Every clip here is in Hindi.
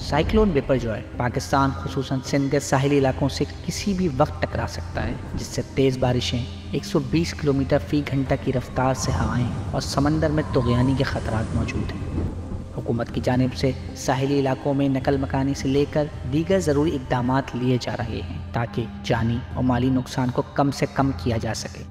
साइक्लोन बिपरजॉय पाकिस्तान खुसूसन सिंध के साहिली इलाकों से किसी भी वक्त टकरा सकता है, जिससे तेज़ बारिशें, 120 किलोमीटर फी घंटा की रफ्तार से हवाएं और समंदर में तुग़यानी के ख़तरात मौजूद हैं। हुकूमत की जानिब से साहिली इलाकों में नकल मकानी से लेकर दीगर ज़रूरी इक़दामात लिए जा रहे हैं ताकि जानी और माली नुकसान को कम से कम किया जा सके।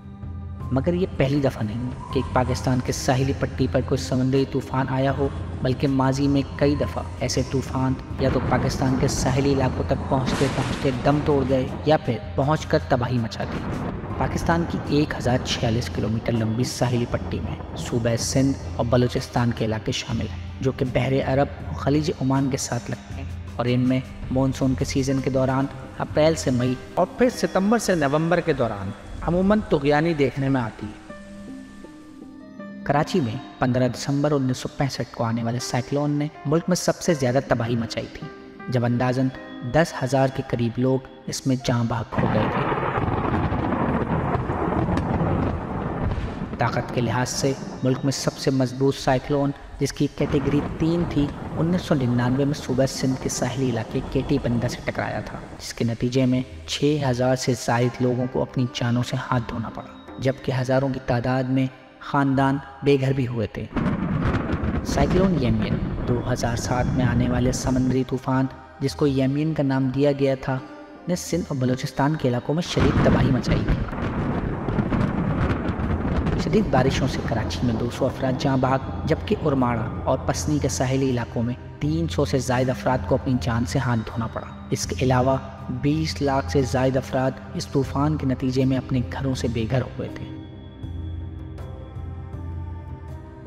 मगर ये पहली दफ़ा नहीं कि पाकिस्तान के साहिली पट्टी पर कोई समुद्री तूफ़ान आया हो, बल्कि माजी में कई दफ़ा ऐसे तूफ़ान या तो पाकिस्तान के साहिली इलाकों तक पहुँचते पहुँचते दम तोड़ गए या फिर पहुँचकर तबाही मचा दी। पाकिस्तान की 1046 किलोमीटर लंबी साहिली पट्टी में सूबा सिंध और बलूचिस्तान के इलाके शामिल हैं, जो कि बहरे अरब और खलीज ओमान के साथ लगते हैं और इनमें मानसून के सीज़न के दौरान अप्रैल से मई और फिर सितंबर से नवंबर के दौरान अमूमन तुग़यानी देखने में आती है। कराची में 15 दिसंबर 1965 को आने वाले साइक्लोन ने मुल्क में सबसे ज़्यादा तबाही मचाई थी, जब अंदाज़न 10,000 के करीब लोग इसमें जाँ बहक हो गए थे। ताकत के लिहाज से मुल्क में सबसे मजबूत साइक्लोन, जिसकी कैटेगरी 3 थी, 1999 में सूबा सिंध के साहिली इलाके केटी बंदर से टकराया था, जिसके नतीजे में 6,000 से ज़ायद लोगों को अपनी जानों से हाथ धोना पड़ा, जबकि हज़ारों की तादाद में ख़ानदान बेघर भी हुए थे। साइक्लोन येमिन 2007 में आने वाले समंदरी तूफ़ान, जिसको येमिन का नाम दिया गया था, ने सिंध और बलूचिस्तान के इलाकों में शदीद तबाही मचाई थी। शदीद बारिशों से कराची में 200 अफराद जाँ बहक, जबकि उरमाड़ा और पसनी के साहिली इलाकों में 300 से ज़ायद अफराद को अपनी जान से हाथ धोना पड़ा। इसके अलावा 20 लाख से ज़ायद अफराद इस तूफ़ान के नतीजे में अपने घरों से बेघर हुए थे।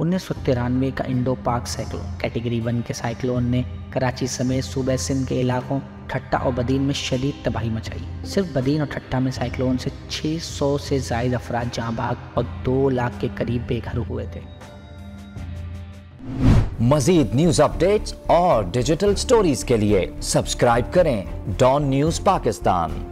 1993 का इंडो पाक साइक्लोन कैटेगरी 1 के साइक्लोन ने कराची समेत सूबा सिंध के इलाकों ठट्टा और बदीन में शदीद तबाही मचाई। सिर्फ बदीन और ठट्टा में साइक्लोन से 600 से ज़ायद अफराद जाँ बहक और 2 लाख के करीब बेघर हुए थे। मज़ीद न्यूज़ अपडेट्स और डिजिटल स्टोरीज के लिए सब्सक्राइब करें डॉन न्यूज़ पाकिस्तान।